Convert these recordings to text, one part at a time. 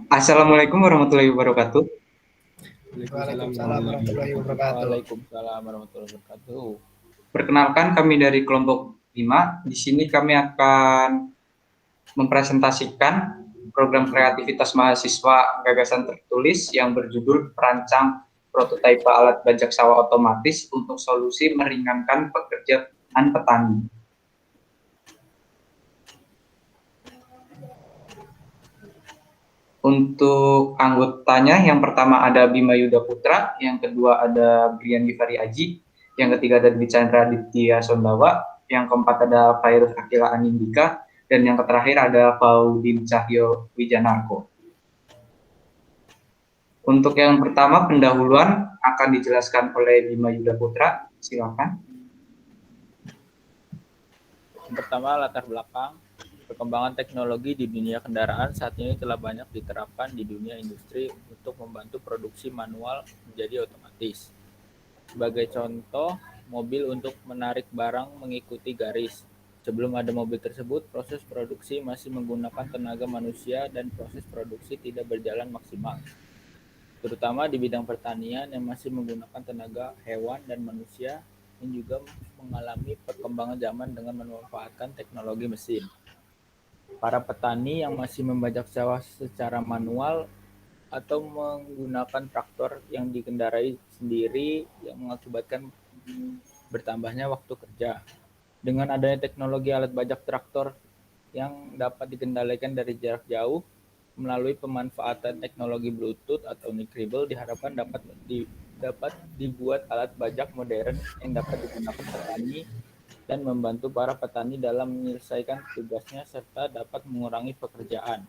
Assalamualaikum warahmatullahi wabarakatuh. Waalaikumsalam warahmatullahi wabarakatuh. Waalaikumsalam warahmatullahi wabarakatuh. Perkenalkan, kami dari kelompok 5. Di sini kami akan mempresentasikan program kreativitas mahasiswa gagasan tertulis yang berjudul Perancang Prototipe Alat Bajak Sawah Otomatis untuk Solusi Meringankan Pekerjaan Petani. Untuk anggotanya, yang pertama ada Bima Yuda Putra, yang kedua ada Brian Givari Aji, yang ketiga ada Dwi Chandra Ditya Sondawa, yang keempat ada Fairuz Akila Anindika, dan yang terakhir ada Faudin Cahyo Wijanarko. Untuk yang pertama, pendahuluan akan dijelaskan oleh Bima Yuda Putra. Silakan. Yang pertama, latar belakang. Perkembangan teknologi di dunia kendaraan saat ini telah banyak diterapkan di dunia industri untuk membantu produksi manual menjadi otomatis. Sebagai contoh, mobil untuk menarik barang mengikuti garis. Sebelum ada mobil tersebut, proses produksi masih menggunakan tenaga manusia dan proses produksi tidak berjalan maksimal. Terutama di bidang pertanian yang masih menggunakan tenaga hewan dan manusia, yang juga mengalami perkembangan zaman dengan memanfaatkan teknologi mesin. Para petani yang masih membajak sawah secara manual atau menggunakan traktor yang dikendarai sendiri yang mengakibatkan bertambahnya waktu kerja. Dengan adanya teknologi alat bajak traktor yang dapat dikendalikan dari jarak jauh melalui pemanfaatan teknologi Bluetooth atau Nikribel, diharapkan dapat dibuat alat bajak modern yang dapat digunakan petani dan membantu para petani dalam menyelesaikan tugasnya serta dapat mengurangi pekerjaan.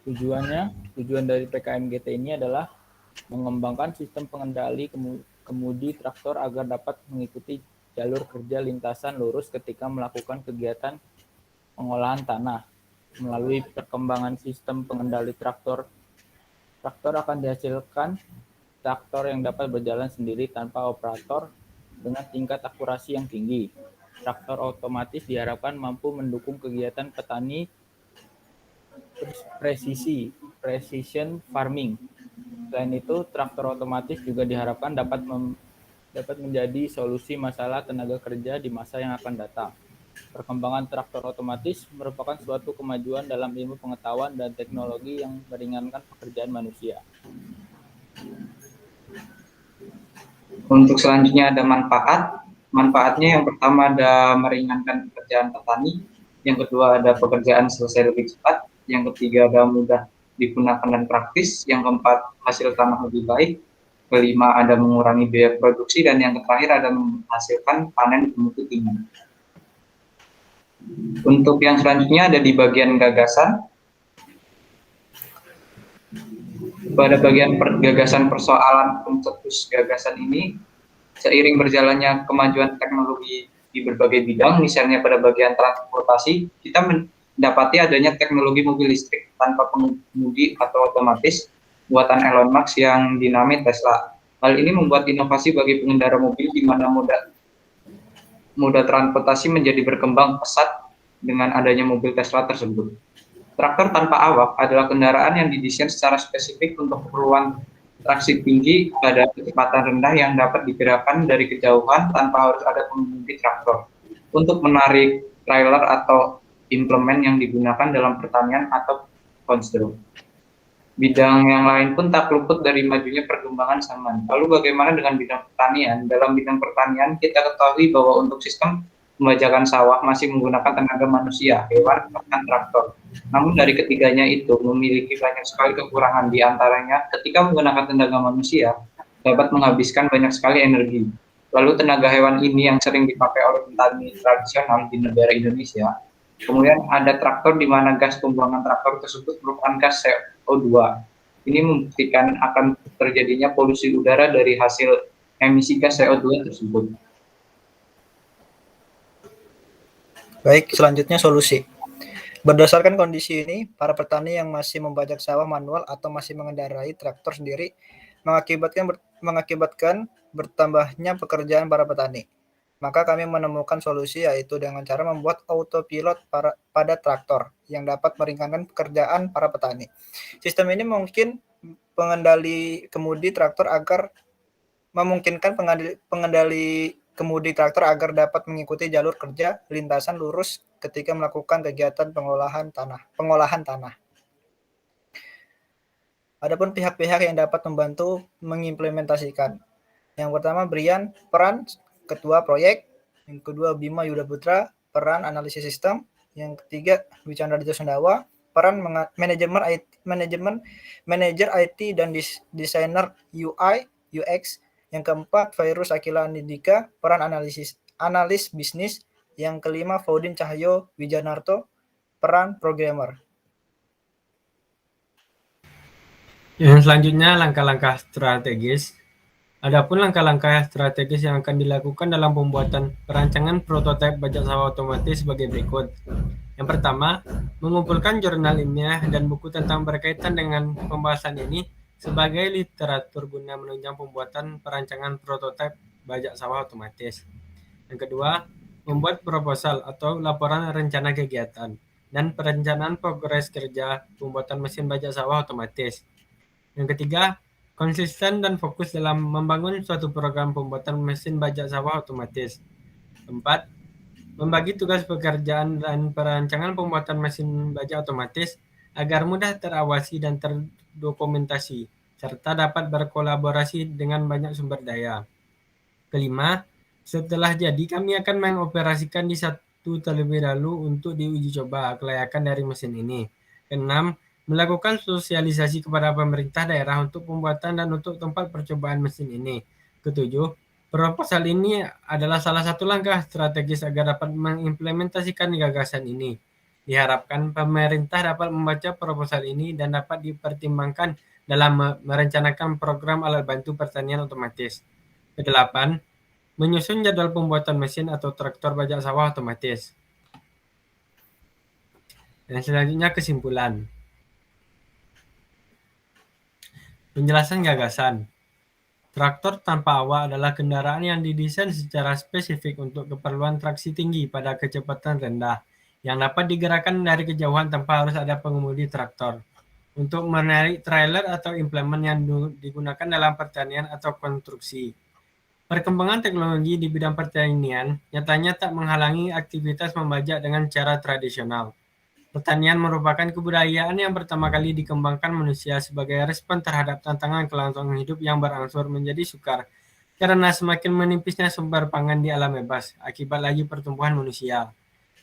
Tujuan dari PKMGT ini adalah mengembangkan sistem pengendali kemudi traktor agar dapat mengikuti jalur kerja lintasan lurus ketika melakukan kegiatan pengolahan tanah. Melalui perkembangan sistem pengendali traktor akan dihasilkan traktor yang dapat berjalan sendiri tanpa operator dengan tingkat akurasi yang tinggi. Traktor otomatis diharapkan mampu mendukung kegiatan petani precision farming. Selain itu, traktor otomatis juga diharapkan dapat menjadi solusi masalah tenaga kerja di masa yang akan datang. Perkembangan traktor otomatis merupakan suatu kemajuan dalam ilmu pengetahuan dan teknologi yang meringankan pekerjaan manusia. Untuk selanjutnya ada manfaat. Manfaatnya yang pertama ada meringankan pekerjaan petani, yang kedua ada pekerjaan selesai lebih cepat, yang ketiga ada mudah digunakan dan praktis, yang keempat hasil tanah lebih baik, kelima ada mengurangi biaya produksi, dan yang terakhir ada menghasilkan panen bermutu tinggi. Untuk yang selanjutnya ada di bagian gagasan. Pada bagian gagasan persoalan pencetus gagasan ini, seiring berjalannya kemajuan teknologi di berbagai bidang, misalnya pada bagian transportasi, kita mendapati adanya teknologi mobil listrik tanpa pengemudi atau otomatis buatan Elon Musk yang dinamai Tesla. Hal ini membuat inovasi bagi pengendara mobil di mana moda transportasi menjadi berkembang pesat dengan adanya mobil Tesla tersebut. Traktor tanpa awak adalah kendaraan yang didesain secara spesifik untuk keperluan traksi tinggi pada kecepatan rendah yang dapat digerakkan dari kejauhan tanpa harus ada pengemudi traktor untuk menarik trailer atau implemen yang digunakan dalam pertanian atau konstruksi. Bidang yang lain pun tak luput dari majunya perkembangan zaman. Lalu bagaimana dengan bidang pertanian? Dalam bidang pertanian kita ketahui bahwa untuk sistem pembajakan sawah masih menggunakan tenaga manusia, hewan, bahkan traktor. Namun dari ketiganya itu memiliki banyak sekali kekurangan, di antaranya ketika menggunakan tenaga manusia dapat menghabiskan banyak sekali energi. Lalu tenaga hewan ini yang sering dipakai oleh petani tradisional di negara Indonesia. Kemudian ada traktor di mana gas pembuangan traktor tersebut merupakan gas CO2. Ini membuktikan akan terjadinya polusi udara dari hasil emisi gas CO2 tersebut. Baik, selanjutnya solusi. Berdasarkan kondisi ini, para petani yang masih membajak sawah manual atau masih mengendarai traktor sendiri mengakibatkan bertambahnya pekerjaan para petani. Maka kami menemukan solusi yaitu dengan cara membuat autopilot pada traktor yang dapat meringankan pekerjaan para petani. Sistem ini mungkin pengendali kemudi traktor agar memungkinkan pengendali kemudi traktor agar dapat mengikuti jalur kerja lintasan lurus ketika melakukan kegiatan pengolahan tanah. Adapun pihak-pihak yang dapat membantu mengimplementasikan. Yang pertama Brian, peran Ketua Proyek. Yang kedua Bima Yuda Putra, peran analisis sistem. Yang ketiga Wicandra Dito Sendawa, peran manajer IT dan desainer UI UX. Yang keempat Virus Akila Nidika, peran analis bisnis. Yang kelima Faudin Cahyo Wijanarto, peran programmer. Yang selanjutnya langkah-langkah strategis. Adapun langkah-langkah strategis yang akan dilakukan dalam pembuatan perancangan prototipe bajak sawah otomatis sebagai berikut. Yang pertama, mengumpulkan jurnal ilmiah dan buku tentang berkaitan dengan pembahasan ini sebagai literatur guna menunjang pembuatan perancangan prototipe bajak sawah otomatis. Yang kedua, membuat proposal atau laporan rencana kegiatan dan perencanaan progres kerja pembuatan mesin bajak sawah otomatis. Yang ketiga, konsisten dan fokus dalam membangun suatu program pembuatan mesin bajak sawah otomatis. 4. Membagi tugas pekerjaan dan perancangan pembuatan mesin bajak otomatis agar mudah terawasi dan terdokumentasi, serta dapat berkolaborasi dengan banyak sumber daya. Kelima, setelah jadi kami akan mengoperasikan di satu terlebih dahulu untuk diuji coba kelayakan dari mesin ini. Keenam, melakukan sosialisasi kepada pemerintah daerah untuk pembuatan dan untuk tempat percobaan mesin ini. Ketujuh, proposal ini adalah salah satu langkah strategis agar dapat mengimplementasikan gagasan ini. Diharapkan pemerintah dapat membaca proposal ini dan dapat dipertimbangkan dalam merencanakan program alat bantu pertanian otomatis. Kedelapan, menyusun jadwal pembuatan mesin atau traktor bajak sawah otomatis. Dan selanjutnya kesimpulan. Penjelasan gagasan. Traktor tanpa awak adalah kendaraan yang didesain secara spesifik untuk keperluan traksi tinggi pada kecepatan rendah, yang dapat digerakkan dari kejauhan tanpa harus ada pengemudi traktor. Untuk menarik trailer atau implemen yang digunakan dalam pertanian atau konstruksi. Perkembangan teknologi di bidang pertanian nyatanya tak menghalangi aktivitas membajak dengan cara tradisional. Pertanian merupakan kebudayaan yang pertama kali dikembangkan manusia sebagai respon terhadap tantangan kelangsungan hidup yang berangsur menjadi sukar karena semakin menipisnya sumber pangan di alam bebas akibat laju pertumbuhan manusia.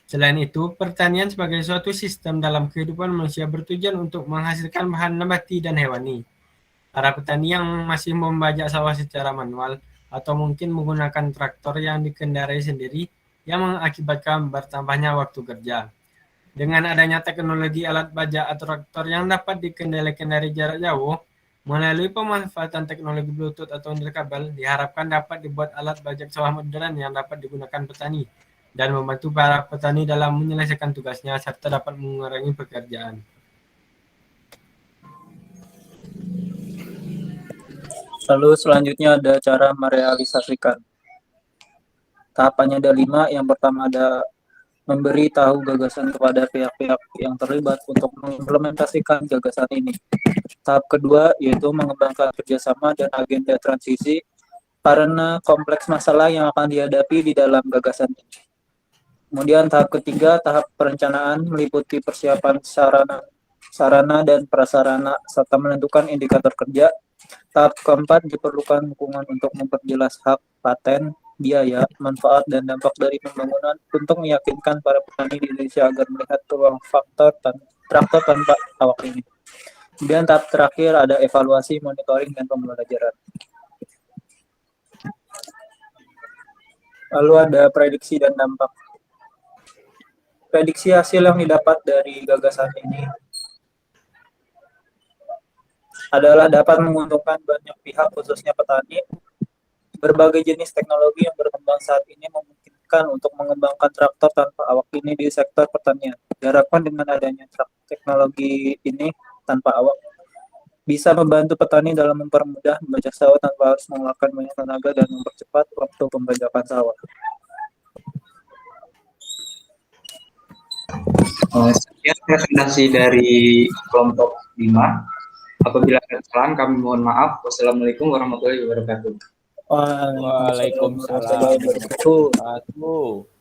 Selain itu, pertanian sebagai suatu sistem dalam kehidupan manusia bertujuan untuk menghasilkan bahan nabati dan hewani. Para petani yang masih membajak sawah secara manual atau mungkin menggunakan traktor yang dikendarai sendiri yang mengakibatkan bertambahnya waktu kerja. Dengan adanya teknologi alat bajak atau traktor yang dapat dikendalikan dari jarak jauh, melalui pemanfaatan teknologi Bluetooth atau nirkabel, diharapkan dapat dibuat alat bajak sawah modern yang dapat digunakan petani dan membantu para petani dalam menyelesaikan tugasnya serta dapat mengurangi pekerjaan. Lalu selanjutnya ada cara merealisasikan. Tahapannya ada 5. Yang pertama ada memberi tahu gagasan kepada pihak-pihak yang terlibat untuk mengimplementasikan gagasan ini. Tahap kedua yaitu mengembangkan kerjasama dan agenda transisi karena kompleks masalah yang akan dihadapi di dalam gagasan ini. Kemudian tahap ketiga, tahap perencanaan meliputi persiapan sarana dan prasarana serta menentukan indikator kerja. Tahap keempat diperlukan dukungan untuk memperjelas hak, paten, biaya, manfaat, dan dampak dari pembangunan untuk meyakinkan para petani di Indonesia agar melihat peluang faktor traktor tanpa awak ini. Kemudian tahap terakhir ada evaluasi, monitoring, dan pembelajaran. Lalu ada prediksi dan dampak. Prediksi hasil yang didapat dari gagasan ini adalah dapat menguntungkan banyak pihak khususnya petani. Berbagai jenis teknologi yang berkembang saat ini memungkinkan untuk mengembangkan traktor tanpa awak ini di sektor pertanian. Diharapkan dengan adanya teknologi ini tanpa awak bisa membantu petani dalam mempermudah membajak sawah tanpa harus mengeluarkan banyak tenaga dan mempercepat waktu pembajakan sawah. Sekian presentasi dari kelompok 5. Apabila ada kesalahan kami mohon maaf. Wassalamualaikum warahmatullahi wabarakatuh. Waalaikumsalam warahmatullahi wabarakatuh.